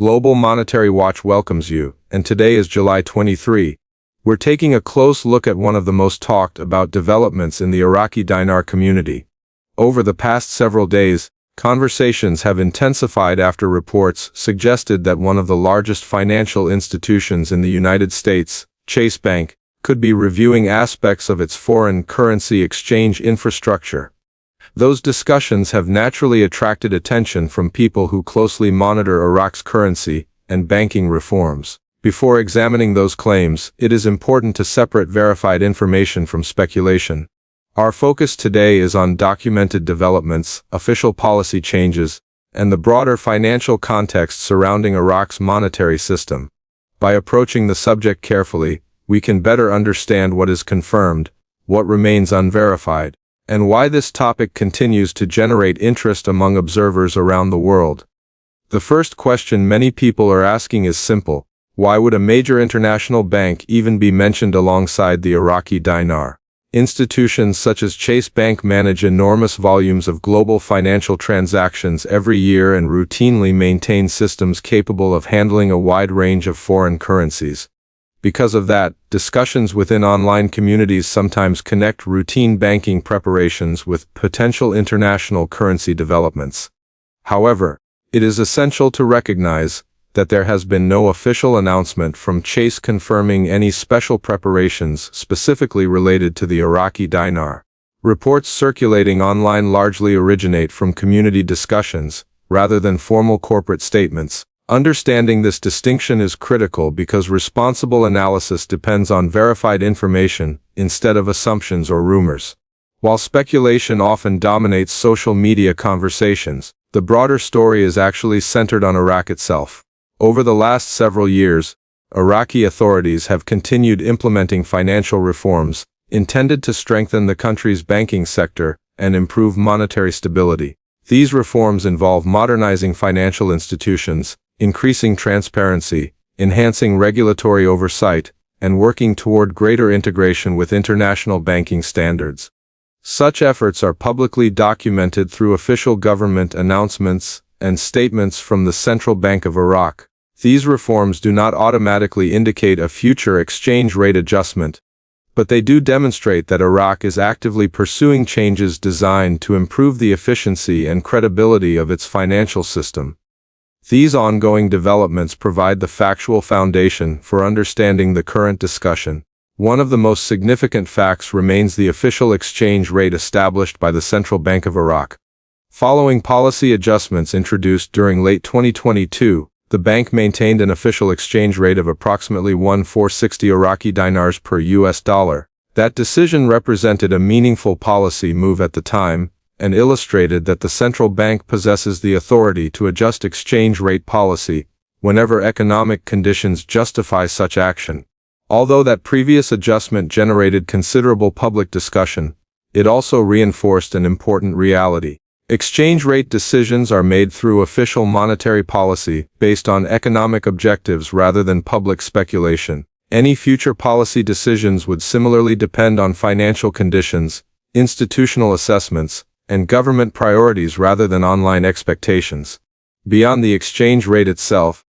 Global Monetary Watch welcomes you, and today is July 23. We're taking a close look at one of the most talked about developments in the Iraqi Dinar community. Over the past several days, conversations have intensified after reports suggested that one of the largest financial institutions in the United States, Chase Bank, could be reviewing aspects of its foreign currency exchange infrastructure. Those discussions have naturally attracted attention from people who closely monitor Iraq's currency and banking reforms. Before examining those claims, it is important to separate verified information from speculation. Our focus today is on documented developments, official policy changes, and the broader financial context surrounding Iraq's monetary system. By approaching the subject carefully, we can better understand what is confirmed, what remains unverified, and why this topic continues to generate interest among observers around the world. The first question many people are asking is simple: why would a major international bank even be mentioned alongside the Iraqi dinar? Institutions such as Chase Bank manage enormous volumes of global financial transactions every year and routinely maintain systems capable of handling a wide range of foreign currencies. Because of that, discussions within online communities sometimes connect routine banking preparations with potential international currency developments. However, it is essential to recognize that there has been no official announcement from Chase confirming any special preparations specifically related to the Iraqi dinar. Reports circulating online largely originate from community discussions, rather than formal corporate statements. Understanding this distinction is critical because responsible analysis depends on verified information instead of assumptions or rumors. While speculation often dominates social media conversations, the broader story is actually centered on Iraq itself. Over the last several years, Iraqi authorities have continued implementing financial reforms intended to strengthen the country's banking sector and improve monetary stability. These reforms involve modernizing financial institutions, increasing transparency, enhancing regulatory oversight, and working toward greater integration with international banking standards. Such efforts are publicly documented through official government announcements and statements from the Central Bank of Iraq. These reforms do not automatically indicate a future exchange rate adjustment, but they do demonstrate that Iraq is actively pursuing changes designed to improve the efficiency and credibility of its financial system. These ongoing developments provide the factual foundation for understanding the current discussion. One of the most significant facts remains the official exchange rate established by the Central Bank of Iraq. Following policy adjustments introduced during late 2022, the bank maintained an official exchange rate of approximately 1,460 Iraqi dinars per US dollar. That decision represented a meaningful policy move at the time, and illustrated that the central bank possesses the authority to adjust exchange rate policy whenever economic conditions justify such action. Although that previous adjustment generated considerable public discussion, it also reinforced an important reality. Exchange rate decisions are made through official monetary policy based on economic objectives rather than public speculation. Any future policy decisions would similarly depend on financial conditions, institutional assessments, and government priorities rather than online expectations. Beyond the exchange rate itself,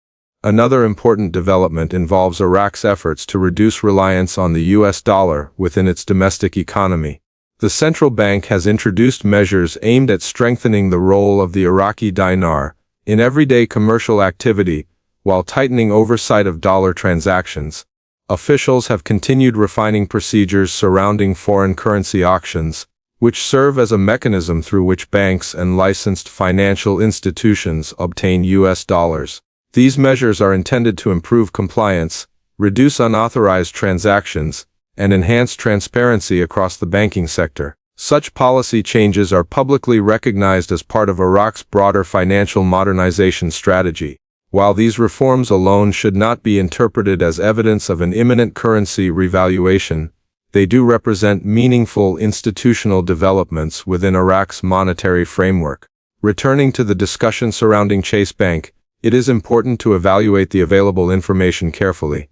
another important development involves Iraq's efforts to reduce reliance on the US dollar within its domestic economy. The central bank has introduced measures aimed at strengthening the role of the Iraqi dinar in everyday commercial activity while tightening oversight of dollar transactions. Officials have continued refining procedures surrounding foreign currency auctions, which serve as a mechanism through which banks and licensed financial institutions obtain US dollars. These measures are intended to improve compliance, reduce unauthorized transactions, and enhance transparency across the banking sector. Such policy changes are publicly recognized as part of Iraq's broader financial modernization strategy. While these reforms alone should not be interpreted as evidence of an imminent currency revaluation, they do represent meaningful institutional developments within Iraq's monetary framework. Returning to the discussion surrounding Chase Bank, it is important to evaluate the available information carefully.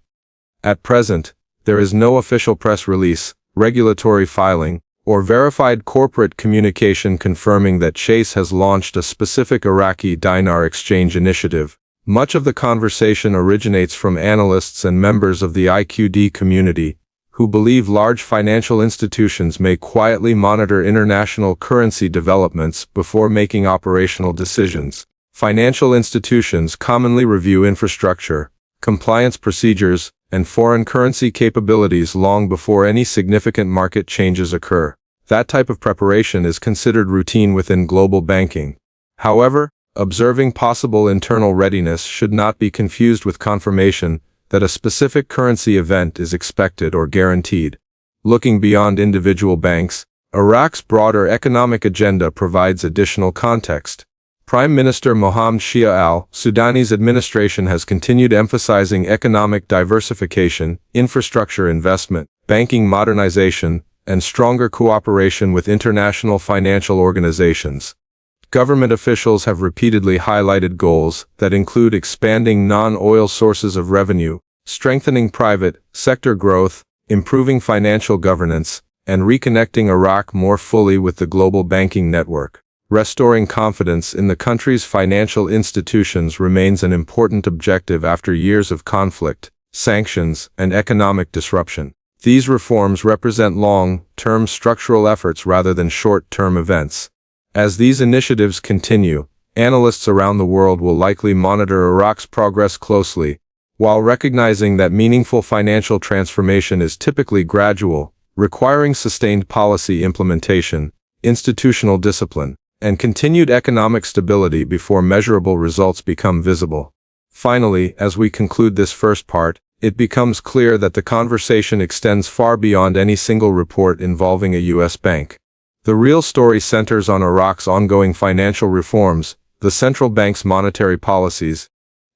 At present, there is no official press release, regulatory filing, or verified corporate communication confirming that Chase has launched a specific Iraqi dinar exchange initiative. Much of the conversation originates from analysts and members of the IQD community, who believe large financial institutions may quietly monitor international currency developments before making operational decisions. Financial institutions commonly review infrastructure, compliance procedures, and foreign currency capabilities long before any significant market changes occur. That type of preparation is considered routine within global banking. However, observing possible internal readiness should not be confused with confirmation that a specific currency event is expected or guaranteed. Looking beyond individual banks, Iraq's broader economic agenda provides additional context. Prime Minister Mohammed Shia al-Sudani's administration has continued emphasizing economic diversification, infrastructure investment, banking modernization, and stronger cooperation with international financial organizations. Government officials have repeatedly highlighted goals that include expanding non-oil sources of revenue, strengthening private sector growth, improving financial governance, and reconnecting Iraq more fully with the global banking network. Restoring confidence in the country's financial institutions remains an important objective after years of conflict, sanctions, and economic disruption. These reforms represent long-term structural efforts rather than short-term events. As these initiatives continue, analysts around the world will likely monitor Iraq's progress closely, while recognizing that meaningful financial transformation is typically gradual, requiring sustained policy implementation, institutional discipline, and continued economic stability before measurable results become visible. Finally, as we conclude this first part, it becomes clear that the conversation extends far beyond any single report involving a U.S. bank. The real story centers on Iraq's ongoing financial reforms, the central bank's monetary policies,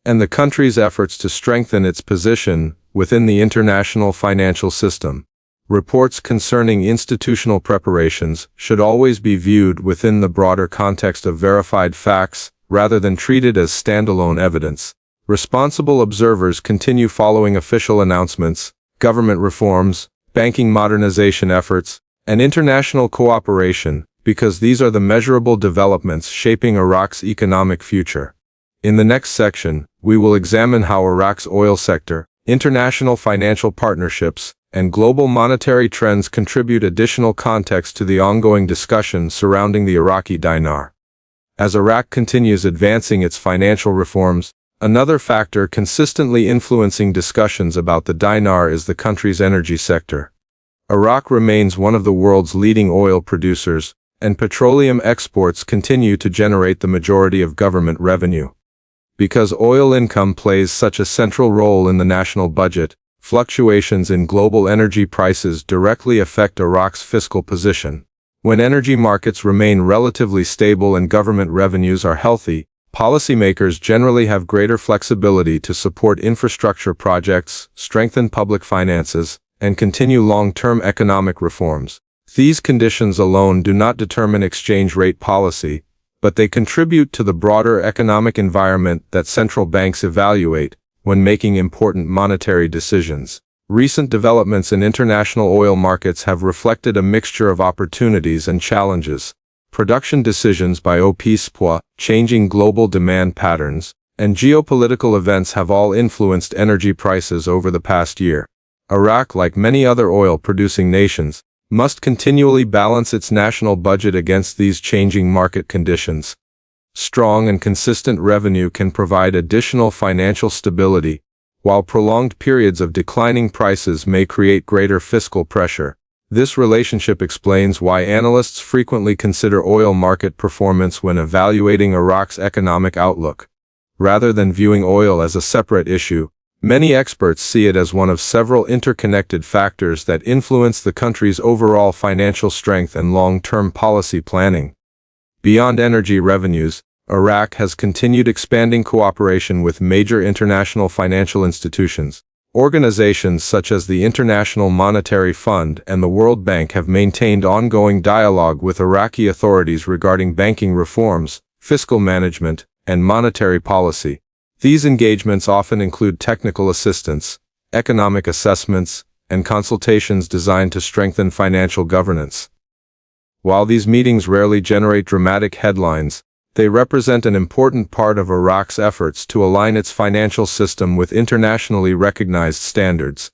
and the country's efforts to strengthen its position within the international financial system. Reports concerning institutional preparations should always be viewed within the broader context of verified facts, rather than treated as standalone evidence. Responsible observers continue following official announcements, government reforms, banking modernization efforts, and international cooperation, because these are the measurable developments shaping Iraq's economic future. In the next section, we will examine how Iraq's oil sector, international financial partnerships, and global monetary trends contribute additional context to the ongoing discussion surrounding the Iraqi dinar. As Iraq continues advancing its financial reforms, another factor consistently influencing discussions about the dinar is the country's energy sector. Iraq remains one of the world's leading oil producers, and petroleum exports continue to generate the majority of government revenue. Because oil income plays such a central role in the national budget, fluctuations in global energy prices directly affect Iraq's fiscal position. When energy markets remain relatively stable and government revenues are healthy, policymakers generally have greater flexibility to support infrastructure projects, strengthen public finances, and continue long-term economic reforms. These conditions alone do not determine exchange rate policy, but they contribute to the broader economic environment that central banks evaluate when making important monetary decisions. Recent developments in international oil markets have reflected a mixture of opportunities and challenges. Production decisions by OPEC+, changing global demand patterns, and geopolitical events have all influenced energy prices over the past year. Iraq, like many other oil-producing nations, must continually balance its national budget against these changing market conditions. Strong and consistent revenue can provide additional financial stability, while prolonged periods of declining prices may create greater fiscal pressure. This relationship explains why analysts frequently consider oil market performance when evaluating Iraq's economic outlook. Rather than viewing oil as a separate issue, many experts see it as one of several interconnected factors that influence the country's overall financial strength and long-term policy planning. Beyond energy revenues, Iraq has continued expanding cooperation with major international financial institutions. Organizations such as the International Monetary Fund and the World Bank have maintained ongoing dialogue with Iraqi authorities regarding banking reforms, fiscal management, and monetary policy. These engagements often include technical assistance, economic assessments, and consultations designed to strengthen financial governance. While these meetings rarely generate dramatic headlines, They represent an important part of Iraq's efforts to align its financial system with internationally recognized standards.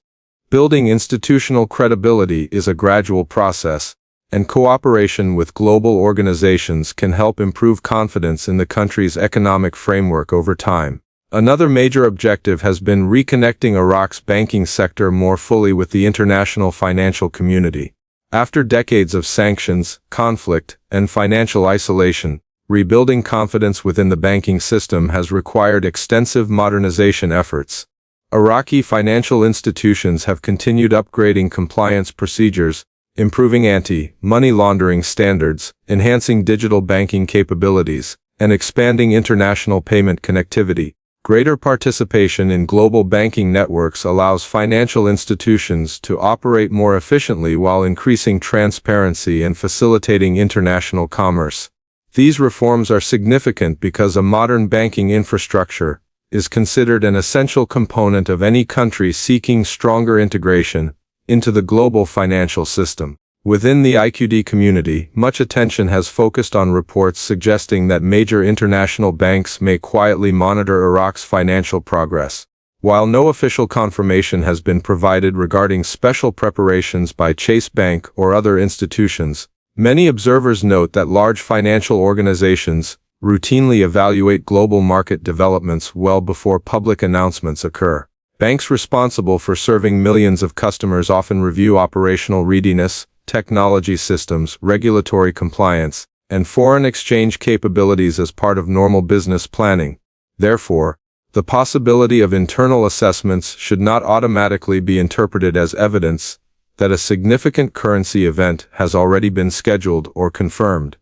Building institutional credibility is a gradual process, and cooperation with global organizations can help improve confidence in the country's economic framework over time. Another major objective has been reconnecting Iraq's banking sector more fully with the international financial community. After decades of sanctions, conflict, and financial isolation, rebuilding confidence within the banking system has required extensive modernization efforts. Iraqi financial institutions have continued upgrading compliance procedures, improving anti-money laundering standards, enhancing digital banking capabilities, and expanding international payment connectivity. Greater participation in global banking networks allows financial institutions to operate more efficiently while increasing transparency and facilitating international commerce. These reforms are significant because a modern banking infrastructure is considered an essential component of any country seeking stronger integration into the global financial system. Within the IQD community, much attention has focused on reports suggesting that major international banks may quietly monitor Iraq's financial progress. While no official confirmation has been provided regarding special preparations by Chase Bank or other institutions, many observers note that large financial organizations routinely evaluate global market developments well before public announcements occur. Banks responsible for serving millions of customers often review operational readiness, technology systems, regulatory compliance, and foreign exchange capabilities as part of normal business planning. Therefore, the possibility of internal assessments should not automatically be interpreted as evidence that a significant currency event has already been scheduled or confirmed.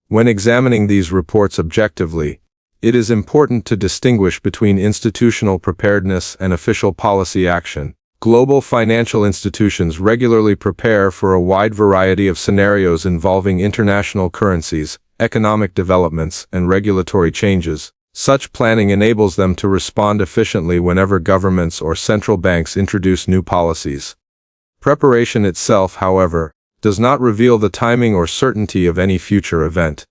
When examining these reports objectively, it is important to distinguish between institutional preparedness and official policy action. Global financial institutions regularly prepare for a wide variety of scenarios involving international currencies, economic developments, and regulatory changes. Such planning enables them to respond efficiently whenever governments or central banks introduce new policies. Preparation itself, however, does not reveal the timing or certainty of any future event.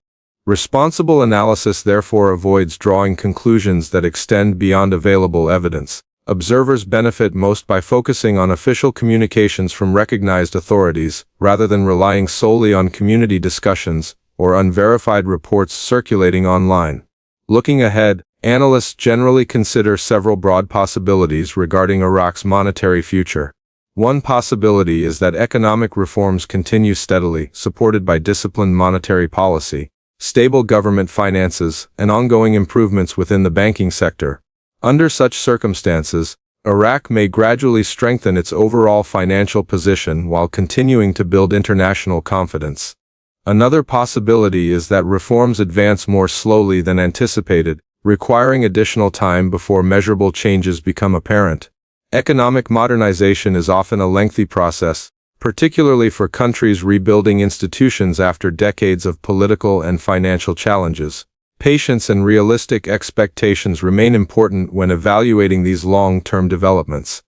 Responsible analysis therefore avoids drawing conclusions that extend beyond available evidence. Observers benefit most by focusing on official communications from recognized authorities, rather than relying solely on community discussions or unverified reports circulating online. Looking ahead, analysts generally consider several broad possibilities regarding Iraq's monetary future. One possibility is that economic reforms continue steadily, supported by disciplined monetary policy, stable government finances, and ongoing improvements within the banking sector. Under such circumstances, Iraq may gradually strengthen its overall financial position while continuing to build international confidence. Another possibility is that reforms advance more slowly than anticipated, requiring additional time before measurable changes become apparent. Economic modernization is often a lengthy process, particularly for countries rebuilding institutions after decades of political and financial challenges. Patience and realistic expectations remain important when evaluating these long-term developments.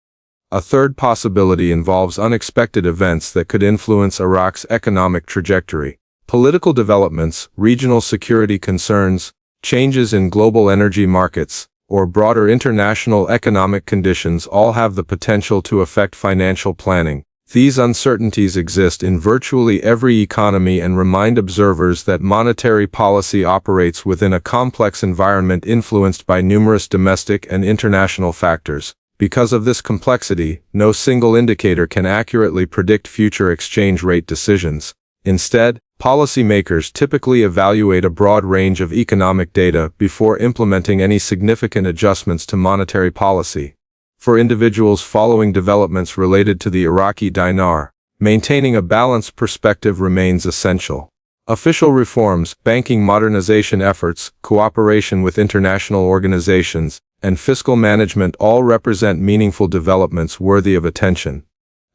A third possibility involves unexpected events that could influence Iraq's economic trajectory. Political developments, regional security concerns, changes in global energy markets, or broader international economic conditions all have the potential to affect financial planning. These uncertainties exist in virtually every economy and remind observers that monetary policy operates within a complex environment influenced by numerous domestic and international factors. Because of this complexity, no single indicator can accurately predict future exchange rate decisions. Instead, policymakers typically evaluate a broad range of economic data before implementing any significant adjustments to monetary policy. For individuals following developments related to the Iraqi dinar, maintaining a balanced perspective remains essential. Official reforms, banking modernization efforts, cooperation with international organizations, and fiscal management all represent meaningful developments worthy of attention.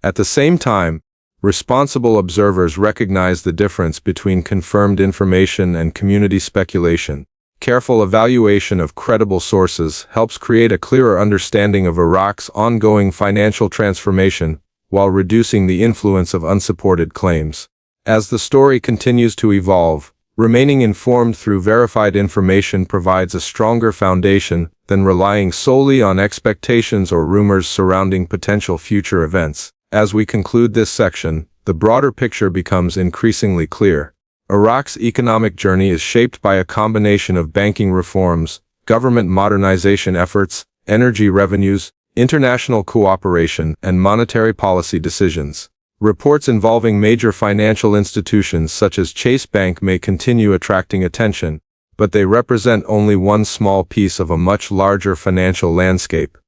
At the same time, responsible observers recognize the difference between confirmed information and community speculation. Careful evaluation of credible sources helps create a clearer understanding of Iraq's ongoing financial transformation while reducing the influence of unsupported claims. As the story continues to evolve, Remaining informed through verified information provides a stronger foundation than relying solely on expectations or rumors surrounding potential future events. As we conclude this section, the broader picture becomes increasingly clear. Iraq's economic journey is shaped by a combination of banking reforms, government modernization efforts, energy revenues, international cooperation, and monetary policy decisions. Reports involving major financial institutions such as Chase Bank may continue attracting attention, but they represent only one small piece of a much larger financial landscape.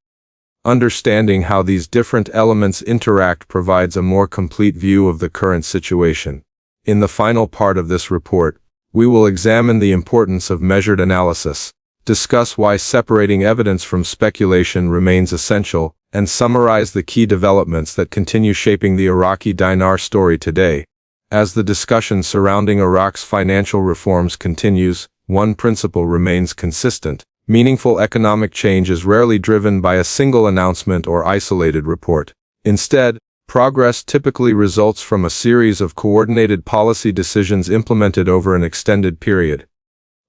Understanding how these different elements interact provides a more complete view of the current situation. In the final part of this report, we will examine the importance of measured analysis, discuss why separating evidence from speculation remains essential, and summarize the key developments that continue shaping the Iraqi dinar story today. As the discussion surrounding Iraq's financial reforms continues, one principle remains consistent. Meaningful economic change is rarely driven by a single announcement or isolated report. Instead, progress typically results from a series of coordinated policy decisions implemented over an extended period.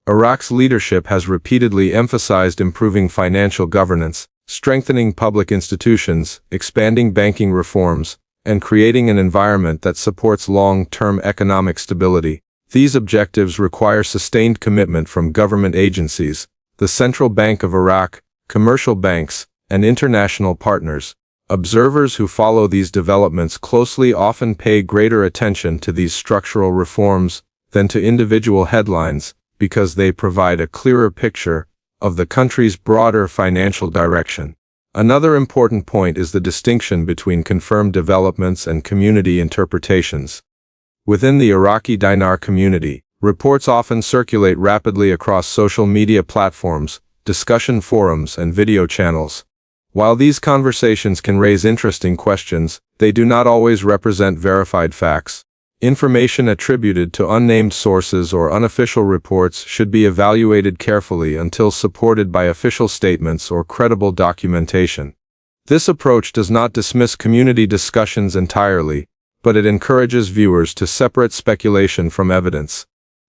Iraq's leadership has repeatedly emphasized improving financial governance, strengthening public institutions, expanding banking reforms, and creating an environment that supports long-term economic stability. These objectives require sustained commitment from government agencies, the Central Bank of Iraq, commercial banks, and international partners. Observers who follow these developments closely often pay greater attention to these structural reforms than to individual headlines, because they provide a clearer picture of the country's broader financial direction. Another important point is the distinction between confirmed developments and community interpretations. Within the Iraqi dinar community, reports often circulate rapidly across social media platforms, discussion forums, and video channels. While these conversations can raise interesting questions, they do not always represent verified facts. Information attributed to unnamed sources or unofficial reports should be evaluated carefully until supported by official statements or credible documentation. This approach does not dismiss community discussions entirely, but it encourages viewers to separate speculation from evidence.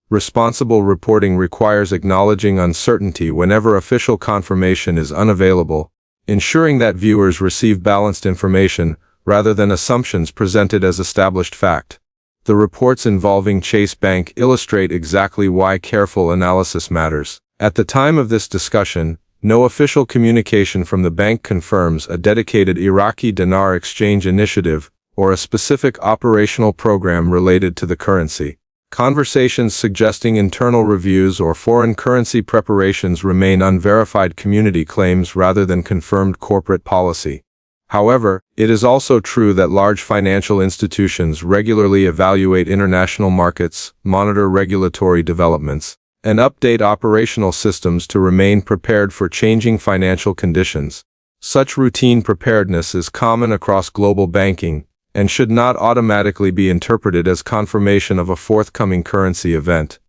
Responsible reporting requires acknowledging uncertainty whenever official confirmation is unavailable, ensuring that viewers receive balanced information rather than assumptions presented as established fact. The reports involving Chase Bank illustrate exactly why careful analysis matters. At the time of this discussion, no official communication from the bank confirms a dedicated Iraqi dinar exchange initiative or a specific operational program related to the currency. Conversations suggesting internal reviews or foreign currency preparations remain unverified community claims rather than confirmed corporate policy. However, it is also true that large financial institutions regularly evaluate international markets, monitor regulatory developments, and update operational systems to remain prepared for changing financial conditions. Such routine preparedness is common across global banking, and should not automatically be interpreted as confirmation of a forthcoming currency event.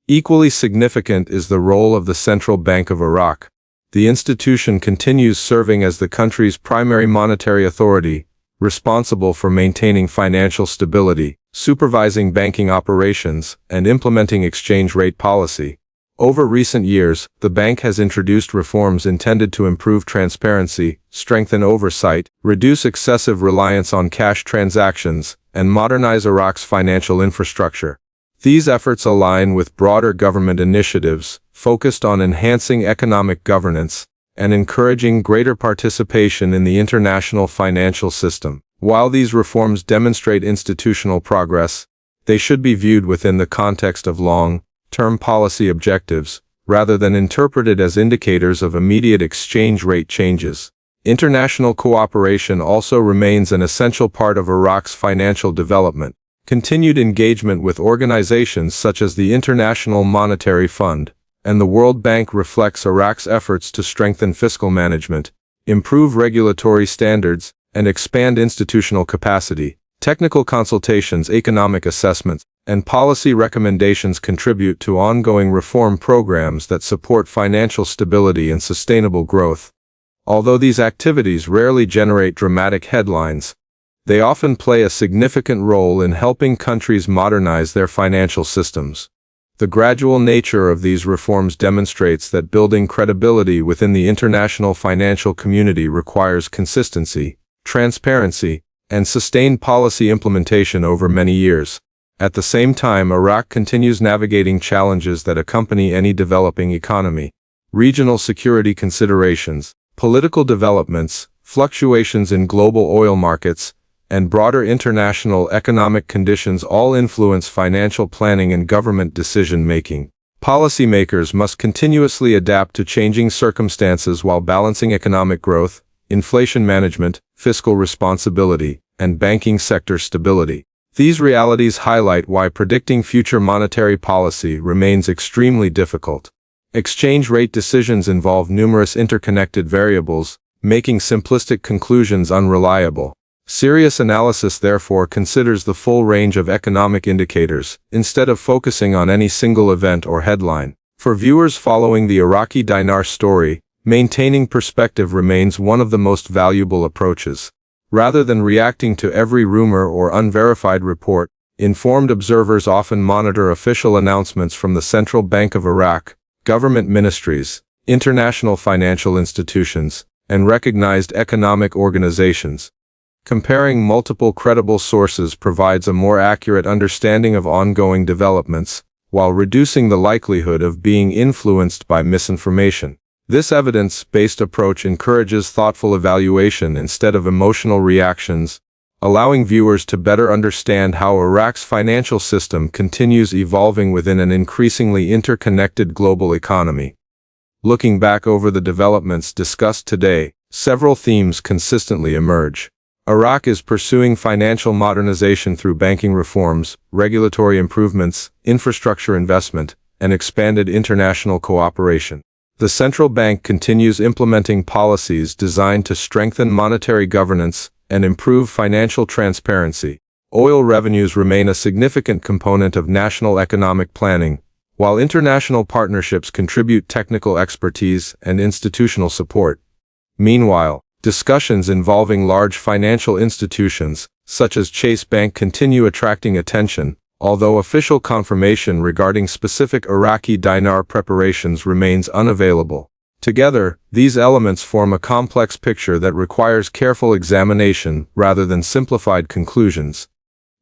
Equally significant is the role of the Central Bank of Iraq. The institution continues serving as the country's primary monetary authority, responsible for maintaining financial stability, supervising banking operations, and implementing exchange rate policy. Over recent years, the bank has introduced reforms intended to improve transparency, strengthen oversight, reduce excessive reliance on cash transactions, and modernize Iraq's financial infrastructure. These efforts align with broader government initiatives focused on enhancing economic governance and encouraging greater participation in the international financial system. While these reforms demonstrate institutional progress, they should be viewed within the context of long-term policy objectives, rather than interpreted as indicators of immediate exchange rate changes. International cooperation also remains an essential part of Iraq's financial development. Continued engagement with organizations such as the International Monetary Fund and the World Bank reflects Iraq's efforts to strengthen fiscal management, improve regulatory standards, and expand institutional capacity. Technical consultations, economic assessments, and policy recommendations contribute to ongoing reform programs that support financial stability and sustainable growth. Although these activities rarely generate dramatic headlines, they often play a significant role in helping countries modernize their financial systems. The gradual nature of these reforms demonstrates that building credibility within the international financial community requires consistency, transparency, and sustained policy implementation over many years. At the same time, Iraq continues navigating challenges that accompany any developing economy. Regional security considerations, political developments, fluctuations in global oil markets, and broader international economic conditions all influence financial planning and government decision-making. Policymakers must continuously adapt to changing circumstances while balancing economic growth, inflation management, fiscal responsibility, and banking sector stability. These realities highlight why predicting future monetary policy remains extremely difficult. Exchange rate decisions involve numerous interconnected variables, making simplistic conclusions unreliable. Serious analysis therefore considers the full range of economic indicators, instead of focusing on any single event or headline. For viewers following the Iraqi Dinar story, maintaining perspective remains one of the most valuable approaches. Rather than reacting to every rumor or unverified report, informed observers often monitor official announcements from the Central Bank of Iraq, government ministries, international financial institutions, and recognized economic organizations. Comparing multiple credible sources provides a more accurate understanding of ongoing developments, while reducing the likelihood of being influenced by misinformation. This evidence-based approach encourages thoughtful evaluation instead of emotional reactions, allowing viewers to better understand how Iraq's financial system continues evolving within an increasingly interconnected global economy. Looking back over the developments discussed today, several themes consistently emerge. Iraq is pursuing financial modernization through banking reforms, regulatory improvements, infrastructure investment, and expanded international cooperation. The central bank continues implementing policies designed to strengthen monetary governance and improve financial transparency. Oil revenues remain a significant component of national economic planning, while international partnerships contribute technical expertise and institutional support. Meanwhile, discussions involving large financial institutions, such as Chase Bank, continue attracting attention, although official confirmation regarding specific Iraqi dinar preparations remains unavailable. Together, these elements form a complex picture that requires careful examination rather than simplified conclusions.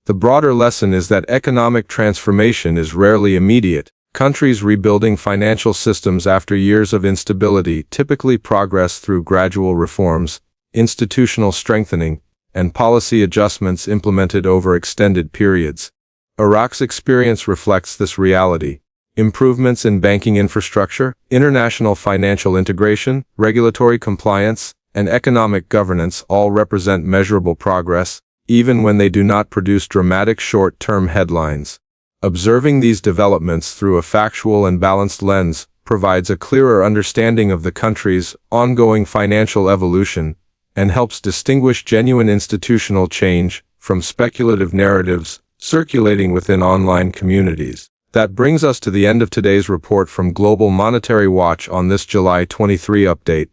The broader lesson is that economic transformation is rarely immediate. Countries rebuilding financial systems after years of instability typically progress through gradual reforms, institutional strengthening, and policy adjustments implemented over extended periods. Iraq's experience reflects this reality. Improvements in banking infrastructure, international financial integration, regulatory compliance, and economic governance all represent measurable progress, even when they do not produce dramatic short-term headlines. Observing these developments through a factual and balanced lens provides a clearer understanding of the country's ongoing financial evolution and helps distinguish genuine institutional change from speculative narratives circulating within online communities. That brings us to the end of today's report from Global Monetary Watch on this July 23 update.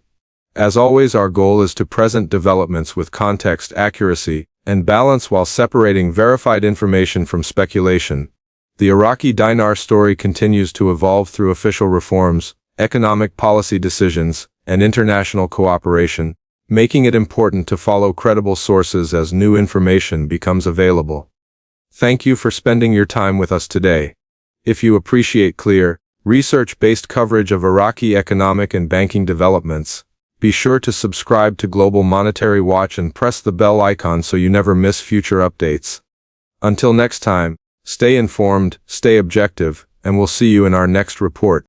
As always, our goal is to present developments with context, accuracy, and balance while separating verified information from speculation. The Iraqi dinar story continues to evolve through official reforms, economic policy decisions, and international cooperation, making it important to follow credible sources as new information becomes available. Thank you for spending your time with us today. If you appreciate clear, research-based coverage of Iraqi economic and banking developments, be sure to subscribe to Global Monetary Watch and press the bell icon so you never miss future updates. Until next time, stay informed, stay objective, and we'll see you in our next report.